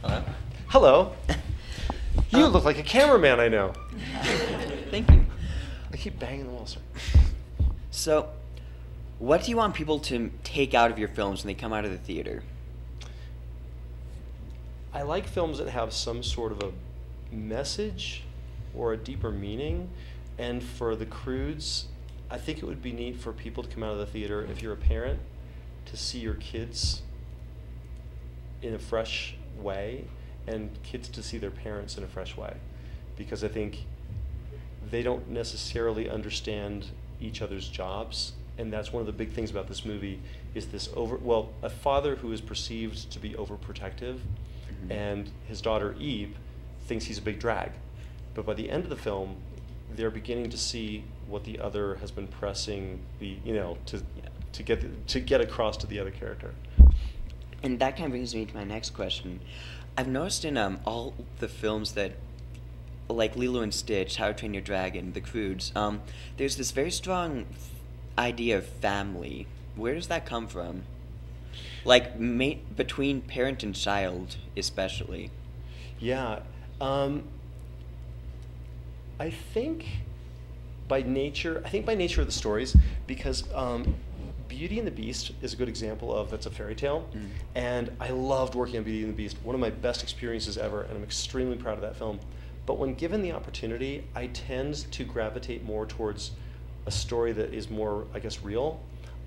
Hello? Hello. You look like a cameraman I know. Thank you. I keep banging the wall, sir. So, what do you want people to take out of your films when they come out of the theater? I like films that have some sort of a message or a deeper meaning. And for the Croods, I think it would be neat for people to come out of the theater, if you're a parent, to see your kids in a fresh way, and kids to see their parents in a fresh way. Because I think they don't necessarily understand each other's jobs, and that's one of the big things about this movie is this a father who is perceived to be overprotective, and his daughter Eve thinks he's a big drag. But by the end of the film, they're beginning to see what the other has been pressing to get across to the other character. And that kind of brings me to my next question. I've noticed in all the films that, like Lilo and Stitch, How to Train Your Dragon, The Croods, there's this very strong idea of family. Where does that come from? Like, between parent and child, especially. Yeah. I think by nature of the stories, because Beauty and the Beast is a good example of that's a fairy tale, and I loved working on Beauty and the Beast. One of my best experiences ever, and I'm extremely proud of that film. But when given the opportunity, I tend to gravitate more towards a story that is more, I guess, real.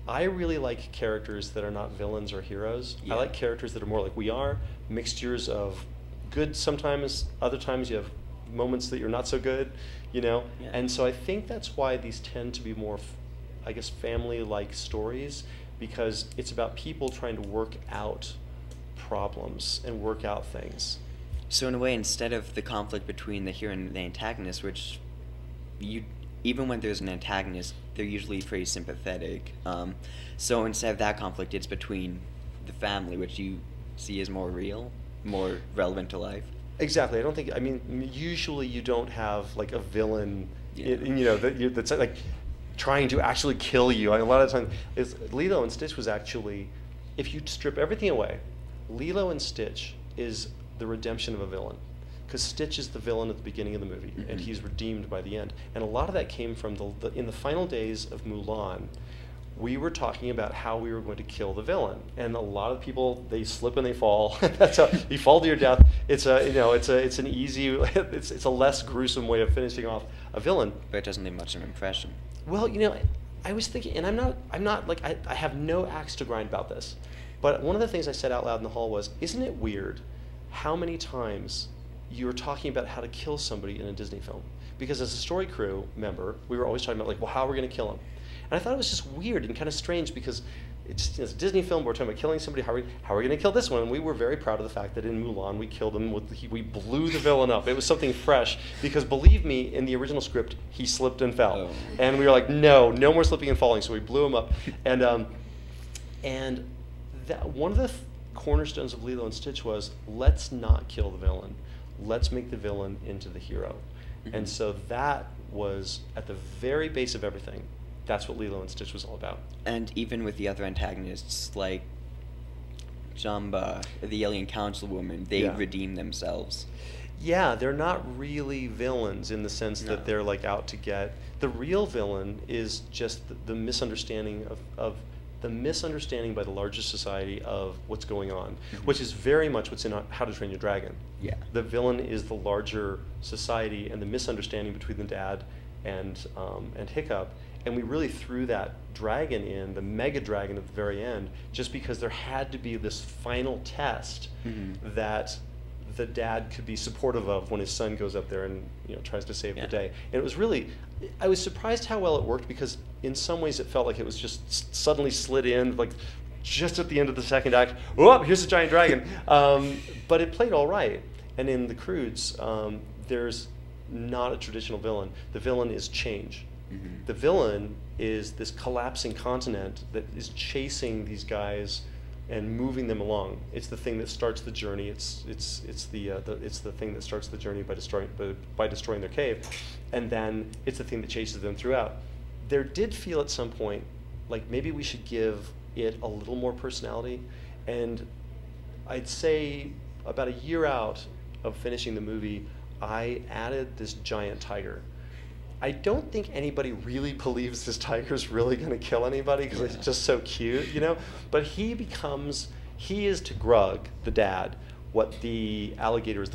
I really like characters that are not villains or heroes. Yeah. I like characters that are more like we are, mixtures of good sometimes, other times you have moments that you're not so good, Yeah. And so I think that's why these tend to be more, I guess, family-like stories, because it's about people trying to work out problems and work out things. So in a way, instead of the conflict between the hero and the antagonist, which even when there's an antagonist, they're usually pretty sympathetic. So instead of that conflict, it's between the family, which you see as more real, more relevant to life. Exactly. Usually you don't have like a villain, that's like trying to actually kill you. A lot of times, Lilo and Stitch was actually, if you strip everything away, Lilo and Stitch is the redemption of a villain. Because Stitch is the villain at the beginning of the movie, and he's redeemed by the end. And a lot of that came from in the final days of Mulan, we were talking about how we were going to kill the villain, and a lot of people, they slip and they fall. That's how you fall to your death. It's an easy, it's a less gruesome way of finishing off a villain. But it doesn't leave much of an impression. Well, I was thinking, and I'm not like I have no axe to grind about this, but one of the things I said out loud in the hall was, isn't it weird how many times you're talking about how to kill somebody in a Disney film? Because as a story crew member, we were always talking about, like, well, how are we going to kill him? And I thought it was just weird and kind of strange, because it's a Disney film, we're talking about killing somebody, how are we going to kill this one? And we were very proud of the fact that in Mulan we killed him, we blew the villain up. It was something fresh, because believe me, in the original script, he slipped and fell. Oh. And we were like, no more slipping and falling, so we blew him up. And that, one of the cornerstones of Lilo and Stitch was, let's not kill the villain. Let's make the villain into the hero. And so that was at the very base of everything. That's what Lilo and Stitch was all about. And even with the other antagonists, like Jamba, the alien councilwoman, they redeem themselves. Yeah, they're not really villains in the sense that they're like out to get. The real villain is just the misunderstanding of the misunderstanding by the larger society of what's going on, which is very much what's in How to Train Your Dragon. Yeah. The villain is the larger society and the misunderstanding between the dad and Hiccup. And we really threw that dragon in, the mega dragon at the very end, just because there had to be this final test that the dad could be supportive of when his son goes up there and tries to save the day. And it was really, I was surprised how well it worked, because in some ways it felt like it was just suddenly slid in, like just at the end of the second act, oh, here's a giant dragon. But it played all right. And in The Croods, there's not a traditional villain. The villain is change. The villain is this collapsing continent that is chasing these guys and moving them along. It's the thing that starts the journey. It's the thing that starts the journey by destroying their cave, and then it's the thing that chases them throughout. There did feel at some point like maybe we should give it a little more personality, and I'd say about a year out of finishing the movie, I added this giant tiger. I don't think anybody really believes this tiger's really going to kill anybody because it's just so cute, you know? But he is to Grug, the dad, what the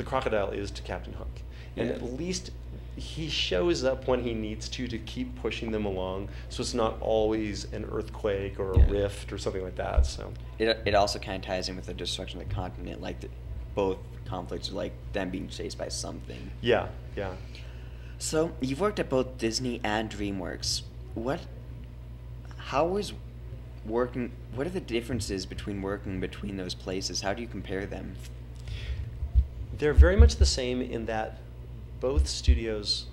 crocodile is to Captain Hook. And at least he shows up when he needs to keep pushing them along, so it's not always an earthquake or a rift or something like that. So it also kind of ties in with the destruction of the continent, like both conflicts are like them being chased by something. Yeah. So you've worked at both Disney and DreamWorks. What are the differences between working between those places? How do you compare them? They're very much the same in that both studios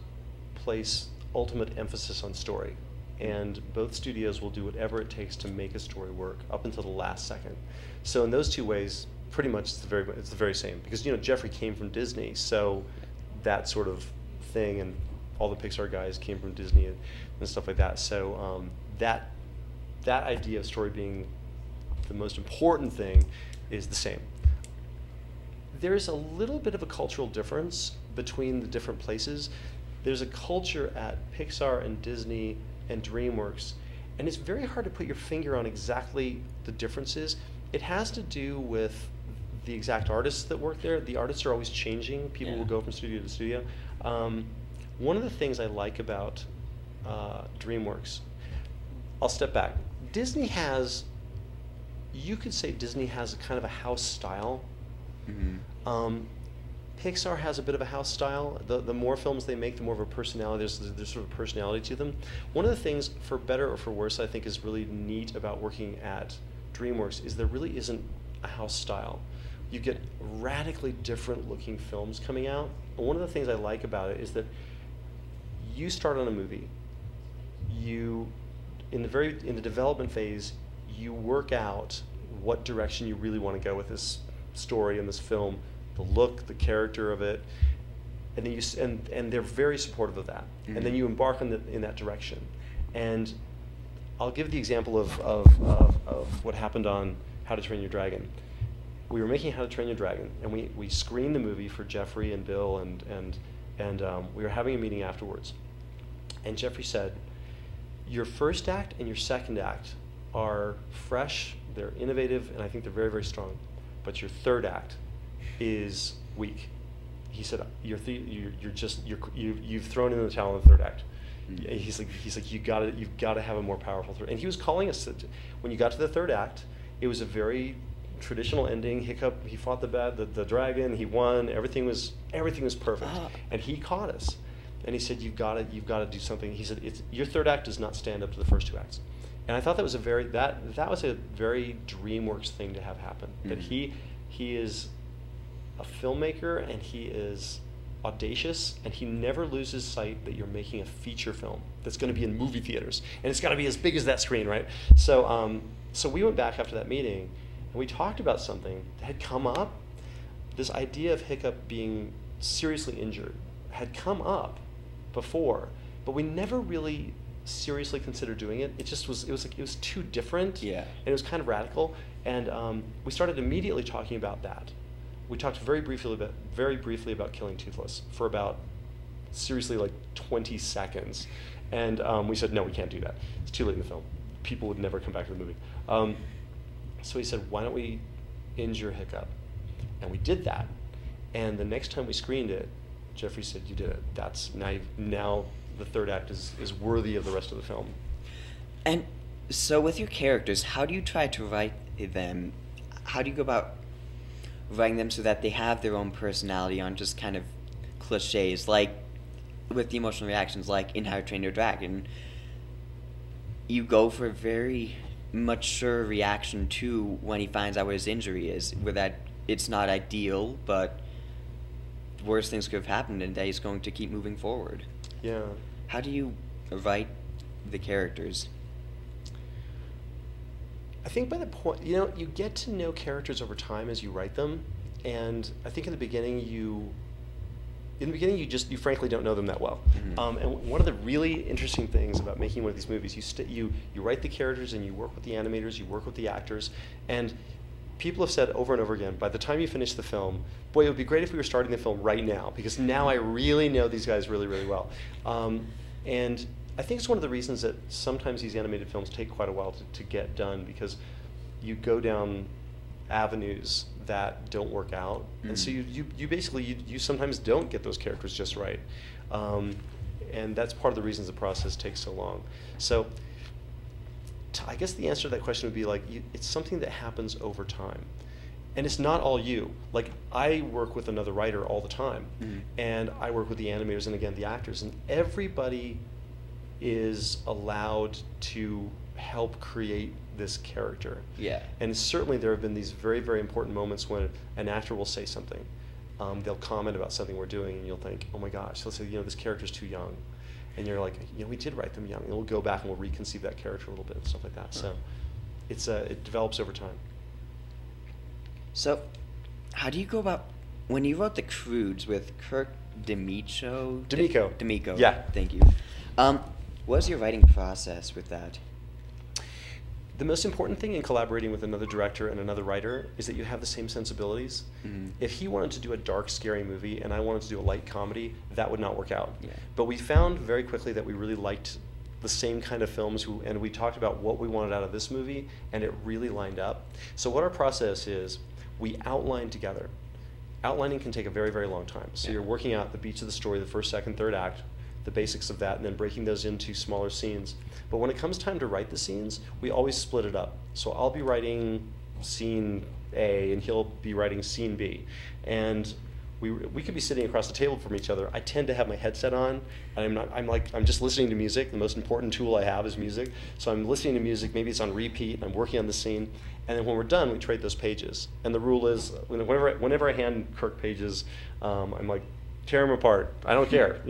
place ultimate emphasis on story, and both studios will do whatever it takes to make a story work up until the last second. So in those two ways, pretty much it's the very same, because Jeffrey came from Disney, so that sort of thing, and all the Pixar guys came from Disney and stuff like that. So that idea of story being the most important thing is the same. There's a little bit of a cultural difference between the different places. There's a culture at Pixar and Disney and DreamWorks, and it's very hard to put your finger on exactly the differences. It has to do with the exact artists that work there. The artists are always changing. People will go from studio to studio. One of the things I like about DreamWorks, I'll step back. You could say Disney has a kind of a house style. Mm-hmm. Pixar has a bit of a house style. The more films they make, the more of a personality. There's sort of a personality to them. One of the things, for better or for worse, I think is really neat about working at DreamWorks is there really isn't a house style. You get radically different looking films coming out. And one of the things I like about it is that you start on a movie. In the development phase, you work out what direction you really want to go with this story and this film, the look, the character of it, and then and they're very supportive of that. Mm-hmm. And then you embark in that direction. And I'll give the example of what happened on How to Train Your Dragon. We were making How to Train Your Dragon, and we screened the movie for Jeffrey and Bill, and we were having a meeting afterwards. And Jeffrey said, your first act and your second act are fresh, they're innovative, and I think they're very, very strong. But your third act is weak. He said, you've thrown in the towel in the third act. Mm-hmm. He's like you've got to have a more powerful third. And he was calling us when you got to the third act, it was a very traditional ending. Hiccup, he fought the dragon, he won. Everything was perfect. And he caught us, and he said, you've got to do something. He said, your third act does not stand up to the first two acts. And I thought that was a very DreamWorks thing to have happen. Mm-hmm. That he is a filmmaker, and he is audacious, and he never loses sight that you're making a feature film that's going to be in movie theaters, and it's got to be as big as that screen, right? So we went back after that meeting, and we talked about something that had come up. This idea of Hiccup being seriously injured had come up before, but we never really seriously considered doing it. It was too different, and it was kind of radical, and we started immediately talking about that. We talked very briefly about Killing Toothless for about, seriously, like 20 seconds. And we said, no, we can't do that. It's too late in the film. People would never come back to the movie. So he said, why don't we injure Hiccup? And we did that. And the next time we screened it, Jeffrey said, you did it. That's now the third act is worthy of the rest of the film. And so with your characters, how do you try to write them? How do you go about writing them so that they have their own personality, aren't just kind of cliches, like with the emotional reactions, like in How to Train Your Dragon? You go for a very mature reaction to when he finds out what his injury is, where that it's not ideal, but worse things could have happened, and that he's going to keep moving forward. Yeah. How do you write the characters? I think by the point, you get to know characters over time as you write them, and I think in the beginning you frankly don't know them that well. Mm-hmm. And one of the really interesting things about making one of these movies, you write the characters and you work with the animators, you work with the actors, and people have said over and over again, by the time you finish the film, boy, it would be great if we were starting the film right now, because now I really know these guys really, really well. And I think it's one of the reasons that sometimes these animated films take quite a while to get done, because you go down avenues that don't work out. And so you basically, you sometimes don't get those characters just right. And that's part of the reasons the process takes so long. So I guess the answer to that question would be like, it's something that happens over time. And it's not all you. Like, I work with another writer all the time, and I work with the animators and, again, the actors, and everybody is allowed to help create this character. Yeah. And certainly there have been these very, very important moments when an actor will say something. They'll comment about something we're doing, and you'll think, oh my gosh, they'll say, this character's too young. And you're like, we did write them young. And we'll go back and we'll reconceive that character a little bit and stuff like that. So it develops over time. So how do you go about, when you wrote the Croods with Kirk D'Amico? D'Amico. Yeah. Thank you. What was your writing process with that? The most important thing in collaborating with another director and another writer is that you have the same sensibilities. If he wanted to do a dark, scary movie and I wanted to do a light comedy, that would not work out. Yeah. But we found very quickly that we really liked the same kind of films, and we talked about what we wanted out of this movie, and it really lined up. So what our process is, we outline together. Outlining can take a very, very long time. So you're working out the beats of the story, the first, second, third act, the basics of that, and then breaking those into smaller scenes. But when it comes time to write the scenes, we always split it up. So I'll be writing scene A, and he'll be writing scene B. And we could be sitting across the table from each other. I tend to have my headset on, and I'm just listening to music. The most important tool I have is music. So I'm listening to music, maybe it's on repeat, and I'm working on the scene. And then when we're done, we trade those pages. And the rule is, whenever I hand Kirk pages, I'm like, tear them apart. I don't care,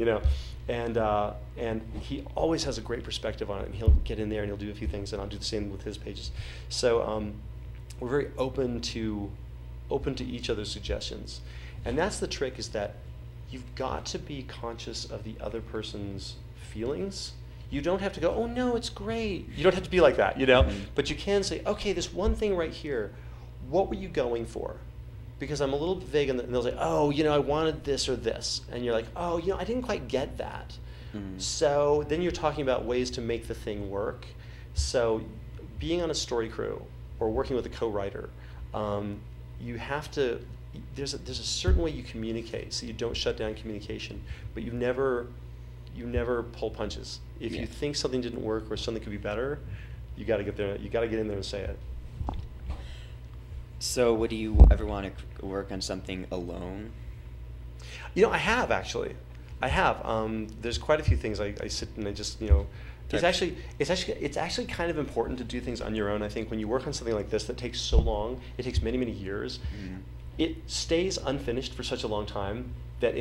And he always has a great perspective on it, and he'll get in there and he'll do a few things, and I'll do the same with his pages. So we're very open to each other's suggestions. And that's the trick, is that you've got to be conscious of the other person's feelings. You don't have to go, oh no, it's great. You don't have to be like that, But you can say, okay, this one thing right here, what were you going for? Because I'm a little vague, and they'll say, oh, I wanted this or this. And you're like, oh, I didn't quite get that. So then you're talking about ways to make the thing work. So being on a story crew or working with a co-writer, you have to, there's a certain way you communicate, so you don't shut down communication, but you never pull punches. If you think something didn't work or something could be better, you got to get there. You got to get in there and say it. So would you ever want to work on something alone? I have actually. I have. There's quite a few things I sit and I just it's actually kind of important to do things on your own. I think when you work on something like this that takes so long, it takes many, many years. It stays unfinished for such a long time that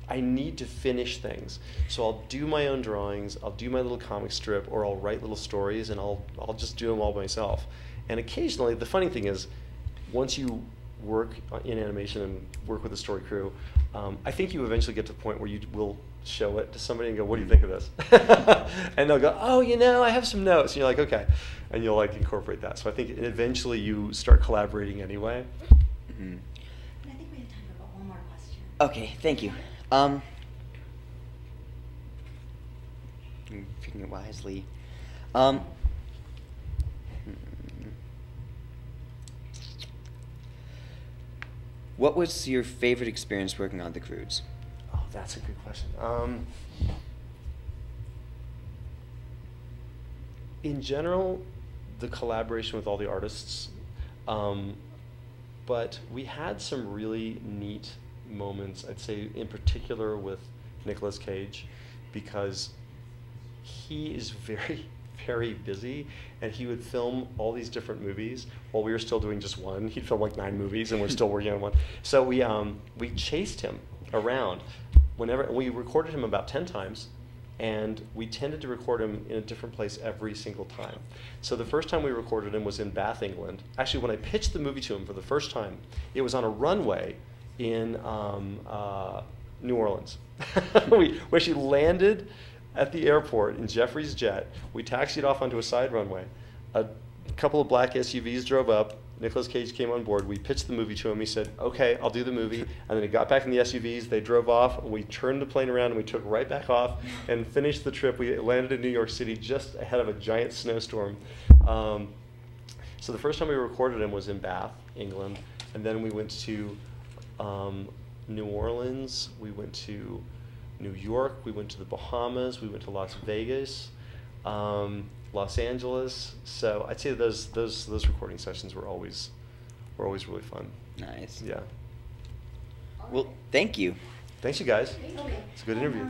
I need to finish things. So I'll do my own drawings, I'll do my little comic strip, or I'll write little stories, and I'll just do them all by myself. And occasionally, the funny thing is, once you work in animation and work with a story crew, I think you eventually get to the point where you will show it to somebody and go, what do you think of this? And they'll go, oh, I have some notes. And you're like, okay. And you'll incorporate that. So I think eventually you start collaborating anyway. And I think we have time for one more question. Okay, thank you. Picking it wisely. What was your favorite experience working on the Croods? Oh, that's a good question. In general, the collaboration with all the artists, but we had some really neat moments, I'd say in particular with Nicolas Cage, because he is very, very busy, and he would film all these different movies while we were still doing just one. He'd film like 9 movies, and we're still working on one. So we chased him around. We recorded him about 10 times, and we tended to record him in a different place every single time. So the first time we recorded him was in Bath, England. Actually, when I pitched the movie to him for the first time, it was on a runway in New Orleans. We actually landed at the airport in Jeffrey's jet. We taxied off onto a side runway. A couple of black SUVs drove up, Nicolas Cage came on board. We pitched the movie to him. He said, "Okay, I'll do the movie." And then he got back in the SUVs. They drove off. We turned the plane around and we took right back off and finished the trip. We landed in New York City just ahead of a giant snowstorm. So the first time we recorded him was in Bath, England, and then we went to New Orleans. We went to New York. We went to the Bahamas. We went to Las Vegas. Los Angeles. So I'd say those recording sessions were always really fun. Nice. Yeah. Well, thank you. Thanks, you guys. Okay. It's a good interview.